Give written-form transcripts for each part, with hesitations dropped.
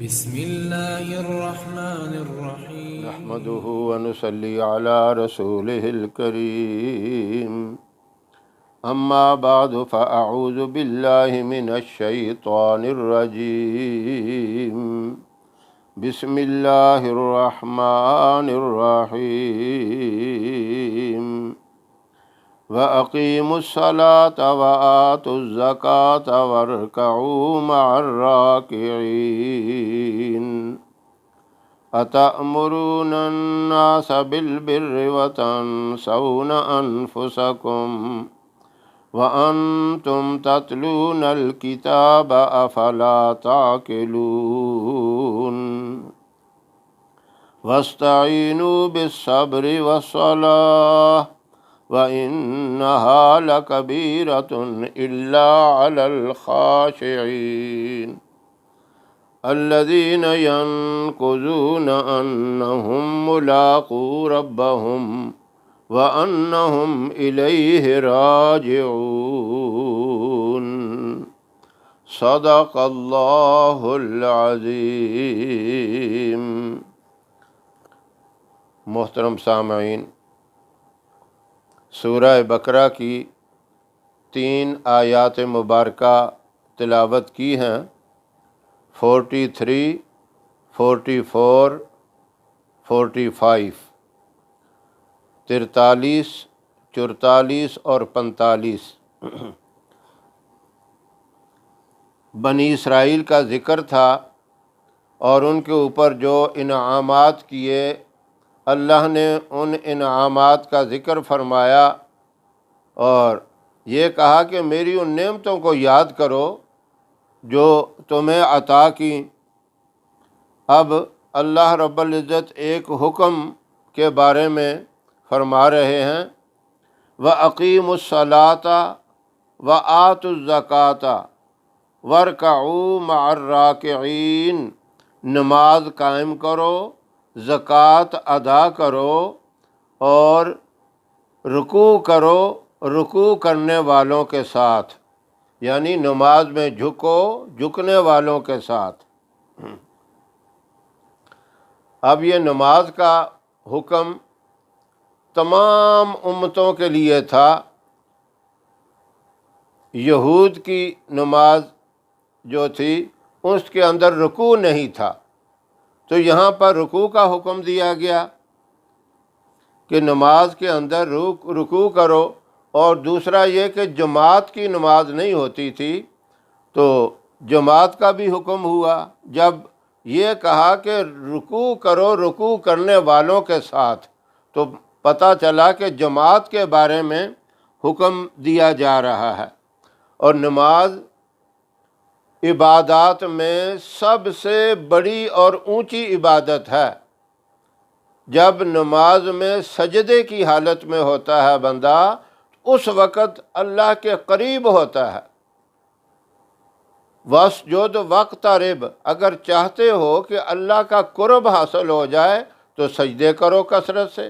بسم الله الرحمن الرحيم. نحمده ونصلي على رسوله الكريم. أما بعد فأعوذ بالله من الشيطان الرجيم. بسم الله الرحمن الرحيم. وأقيموا الصلاة وآتوا الزكاة واركعوا مع الراكعين. أتأمرون الناس بالبر وتنسون أنفسكم وأنتم تتلون الكتاب أفلا تعقلون. واستعينوا بالصبر والصلاة وإنها لكبيرة إلا على الخاشعين الذين ينقضون أنهم ملاقو ربهم وأنهم إليه راجعون. صدق اللہ العظیم. محترم سامعین، سورہ بقرہ کی 3 آیات مبارکہ تلاوت کی ہیں، 43، 44، 45، 43، 44 اور 45 بنی اسرائیل کا ذکر تھا اور ان کے اوپر جو انعامات کیے، اللہ نے ان انعامات کا ذکر فرمایا اور یہ کہا کہ میری ان نعمتوں کو یاد کرو جو تمہیں عطا کی۔ اب اللہ رب العزت ایک حکم کے بارے میں فرما رہے ہیں، وَأَقِيمُوا الصَّلَاةَ وَآتُوا الزَّكَاةَ وَارْكَعُوا مَعَ الرَّاكِعِينَ۔ نماز قائم کرو، زکوٰۃ ادا کرو اور رکوع کرو رکوع کرنے والوں کے ساتھ، یعنی نماز میں جھکو جھکنے والوں کے ساتھ۔ اب یہ نماز کا حکم تمام امتوں کے لیے تھا۔ یہود کی نماز جو تھی اس کے اندر رکوع نہیں تھا، تو یہاں پر رکوع کا حکم دیا گیا کہ نماز کے اندر رکوع کرو، اور دوسرا یہ کہ جماعت کی نماز نہیں ہوتی تھی تو جماعت کا بھی حکم ہوا۔ جب یہ کہا کہ رکوع کرو رکوع کرنے والوں کے ساتھ، تو پتہ چلا کہ جماعت کے بارے میں حکم دیا جا رہا ہے۔ اور نماز عبادات میں سب سے بڑی اور اونچی عبادت ہے۔ جب نماز میں سجدے کی حالت میں ہوتا ہے بندہ، اس وقت اللہ کے قریب ہوتا ہے۔ وَاسْجُدْ وَاقْتَرِب، اگر چاہتے ہو کہ اللہ کا قرب حاصل ہو جائے تو سجدے کرو کثرت سے،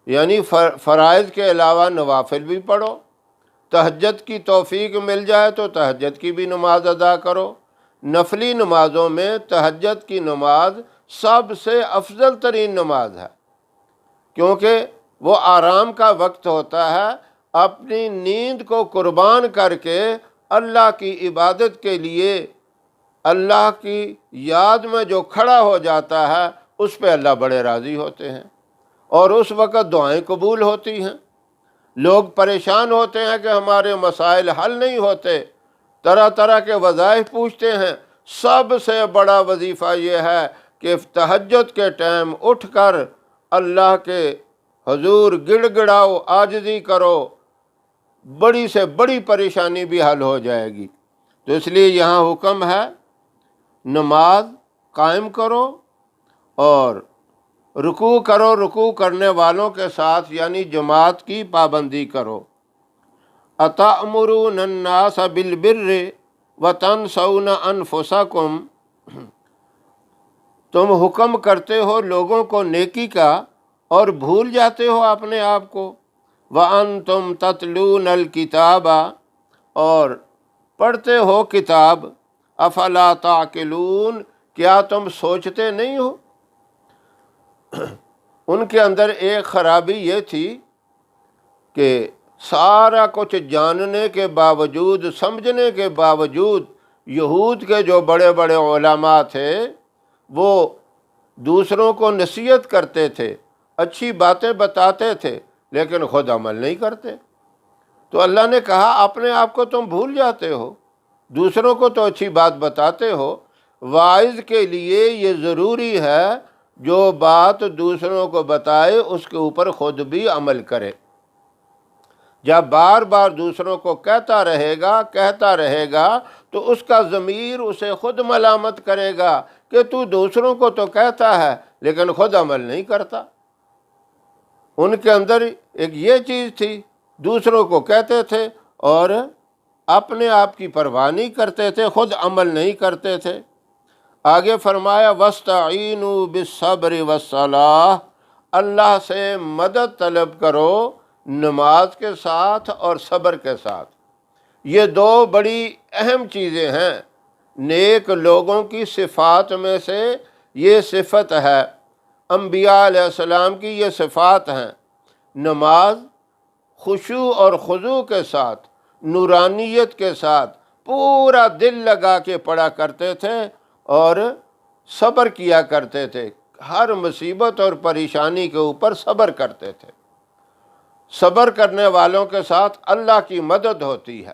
یعنی فرائض کے علاوہ نوافل بھی پڑھو۔ تہجد کی توفیق مل جائے تو تہجد کی بھی نماز ادا کرو۔ نفلی نمازوں میں تہجد کی نماز سب سے افضل ترین نماز ہے، کیونکہ وہ آرام کا وقت ہوتا ہے۔ اپنی نیند کو قربان کر کے اللہ کی عبادت کے لیے اللہ کی یاد میں جو کھڑا ہو جاتا ہے اس پہ اللہ بڑے راضی ہوتے ہیں، اور اس وقت دعائیں قبول ہوتی ہیں۔ لوگ پریشان ہوتے ہیں کہ ہمارے مسائل حل نہیں ہوتے، طرح طرح کے وظائف پوچھتے ہیں۔ سب سے بڑا وظیفہ یہ ہے کہ تہجد کے ٹائم اٹھ کر اللہ کے حضور گڑ گڑاؤ، عاجزی کرو، بڑی سے بڑی پریشانی بھی حل ہو جائے گی۔ تو اس لیے یہاں حکم ہے نماز قائم کرو اور رکوع کرو رکوع کرنے والوں کے ساتھ، یعنی جماعت کی پابندی کرو۔ أَتَأْمُرُونَ النَّاسَ بِالْبِرِّ وَتَنْسَوْنَ أَنفُسَكُمْ، تم حکم کرتے ہو لوگوں کو نیکی کا اور بھول جاتے ہو اپنے آپ کو۔ وَأَنْتُمْ تَتْلُونَ الْكِتَابَ، اور پڑھتے ہو کتاب۔ افلا تعقلون، کیا تم سوچتے نہیں ہو؟ ان کے اندر ایک خرابی یہ تھی کہ سارا کچھ جاننے کے باوجود، سمجھنے کے باوجود، یہود کے جو بڑے بڑے علماء تھے وہ دوسروں کو نصیحت کرتے تھے، اچھی باتیں بتاتے تھے، لیکن خود عمل نہیں کرتے۔ تو اللہ نے کہا اپنے آپ کو تم بھول جاتے ہو، دوسروں کو تو اچھی بات بتاتے ہو۔ واعظ کے لیے یہ ضروری ہے جو بات دوسروں کو بتائے اس کے اوپر خود بھی عمل کرے۔ جب بار بار دوسروں کو کہتا رہے گا تو اس کا ضمیر اسے خود ملامت کرے گا کہ تو دوسروں کو تو کہتا ہے لیکن خود عمل نہیں کرتا۔ ان کے اندر ایک یہ چیز تھی، دوسروں کو کہتے تھے اور اپنے آپ کی پرواہ نہیں کرتے تھے، خود عمل نہیں کرتے تھے۔ آگے فرمایا وَاسْتَعِینُوا بِالصَّبْرِ وَالصَّلَاةِ، اللہ سے مدد طلب کرو نماز کے ساتھ اور صبر کے ساتھ۔ یہ دو بڑی اہم چیزیں ہیں، نیک لوگوں کی صفات میں سے یہ صفت ہے، انبیاء علیہ السلام کی یہ صفات ہیں۔ نماز خشوع اور خضوع کے ساتھ، نورانیت کے ساتھ پورا دل لگا کے پڑھا کرتے تھے اور صبر کیا کرتے تھے، ہر مصیبت اور پریشانی کے اوپر صبر کرتے تھے۔ صبر کرنے والوں کے ساتھ اللہ کی مدد ہوتی ہے۔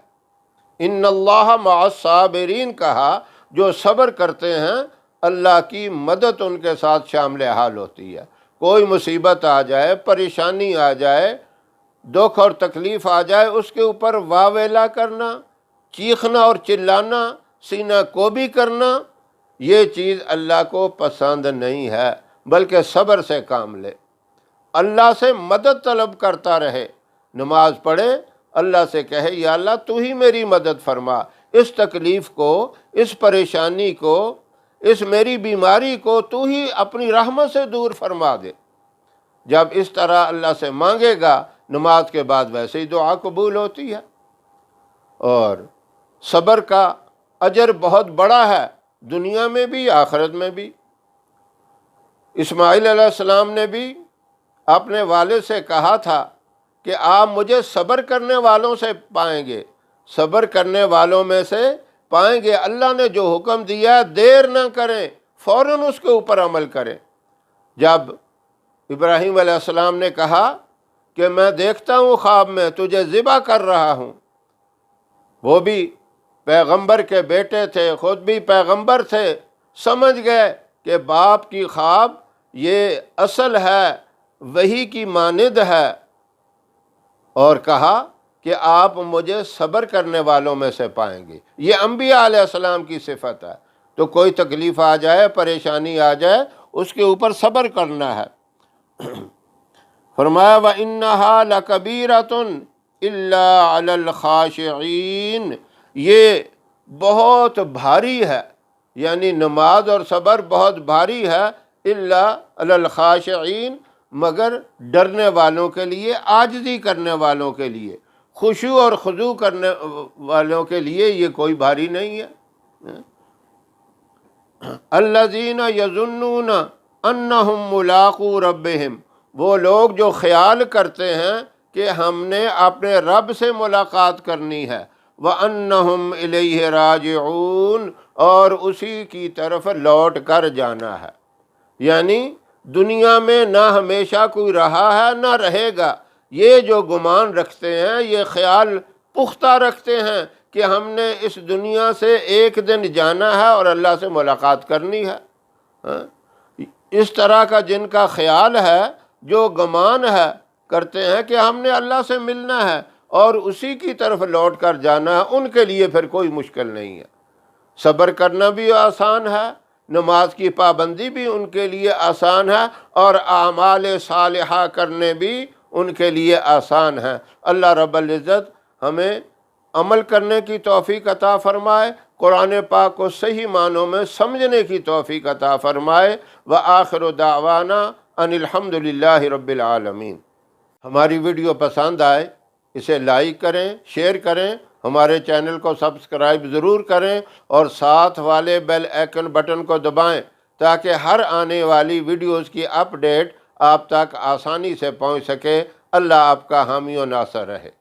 ان اللہ مع الصابرین کہا، جو صبر کرتے ہیں اللہ کی مدد ان کے ساتھ شامل حال ہوتی ہے۔ کوئی مصیبت آ جائے، پریشانی آ جائے، دکھ اور تکلیف آ جائے، اس کے اوپر واویلا کرنا، چیخنا اور چلانا، سینہ کوبی کرنا، یہ چیز اللہ کو پسند نہیں ہے، بلکہ صبر سے کام لے، اللہ سے مدد طلب کرتا رہے۔ نماز پڑھے، اللہ سے کہے یا اللہ تو ہی میری مدد فرما، اس تکلیف کو، اس پریشانی کو، اس میری بیماری کو تو ہی اپنی رحمت سے دور فرما دے۔ جب اس طرح اللہ سے مانگے گا، نماز کے بعد ویسے ہی دعا قبول ہوتی ہے۔ اور صبر کا اجر بہت بڑا ہے، دنیا میں بھی آخرت میں بھی۔ اسماعیل علیہ السلام نے بھی اپنے والد سے کہا تھا کہ آپ مجھے صبر کرنے والوں سے پائیں گے، صبر کرنے والوں میں سے پائیں گے۔ اللہ نے جو حکم دیا ہے دیر نہ کریں، فوراً اس کے اوپر عمل کریں۔ جب ابراہیم علیہ السلام نے کہا کہ میں دیکھتا ہوں خواب میں تجھے ذبح کر رہا ہوں، وہ بھی پیغمبر کے بیٹے تھے، خود بھی پیغمبر تھے، سمجھ گئے کہ باپ کی خواب یہ اصل ہے، وحی کی مانند ہے، اور کہا کہ آپ مجھے صبر کرنے والوں میں سے پائیں گے۔ یہ انبیاء علیہ السلام کی صفت ہے۔ تو کوئی تکلیف آ جائے، پریشانی آ جائے، اس کے اوپر صبر کرنا ہے۔ فرمایا وَإِنَّهَا لَكَبِيرَةٌ إِلَّا عَلَى الْخَاشِعِينَ، یہ بہت بھاری ہے، یعنی نماز اور صبر بہت بھاری ہے، إِلَّا عَلَى الْخَاشِعِينَ، مگر ڈرنے والوں کے لیے، عاجزی کرنے والوں کے لیے، خشوع اور خضوع کرنے والوں کے لیے یہ کوئی بھاری نہیں ہے۔ الَّذِينَ يَظُنُّونَ أَنَّهُمْ مُلَاقُو رَبِّهِمْ، وہ لوگ جو خیال کرتے ہیں کہ ہم نے اپنے رب سے ملاقات کرنی ہے، وَأَنَّهُمْ إِلَيْهِ رَاجِعُونَ، اور اسی کی طرف لوٹ کر جانا ہے۔ یعنی دنیا میں نہ ہمیشہ کوئی رہا ہے نہ رہے گا، یہ جو گمان رکھتے ہیں، یہ خیال پختہ رکھتے ہیں کہ ہم نے اس دنیا سے ایک دن جانا ہے اور اللہ سے ملاقات کرنی ہے۔ اس طرح کا جن کا خیال ہے، جو گمان ہے، کرتے ہیں کہ ہم نے اللہ سے ملنا ہے اور اسی کی طرف لوٹ کر جانا ہے، ان کے لیے پھر کوئی مشکل نہیں ہے۔ صبر کرنا بھی آسان ہے، نماز کی پابندی بھی ان کے لیے آسان ہے، اور اعمال صالحہ کرنے بھی ان کے لیے آسان ہے۔ اللہ رب العزت ہمیں عمل کرنے کی توفیق عطا فرمائے، قرآن پاک کو صحیح معنوں میں سمجھنے کی توفیق عطا فرمائے۔ وآخر دعوانا ان الحمد للہ رب العالمین۔ ہماری ویڈیو پسند آئے اسے لائک کریں، شیئر کریں ہمارے چینل کو سبسکرائب ضرور کریں اور ساتھ والے بیل آئیکن بٹن کو دبائیں تاکہ ہر آنے والی ویڈیوز کی اپ ڈیٹ آپ تک آسانی سے پہنچ سکے۔ اللہ آپ کا حامی و ناصر رہے۔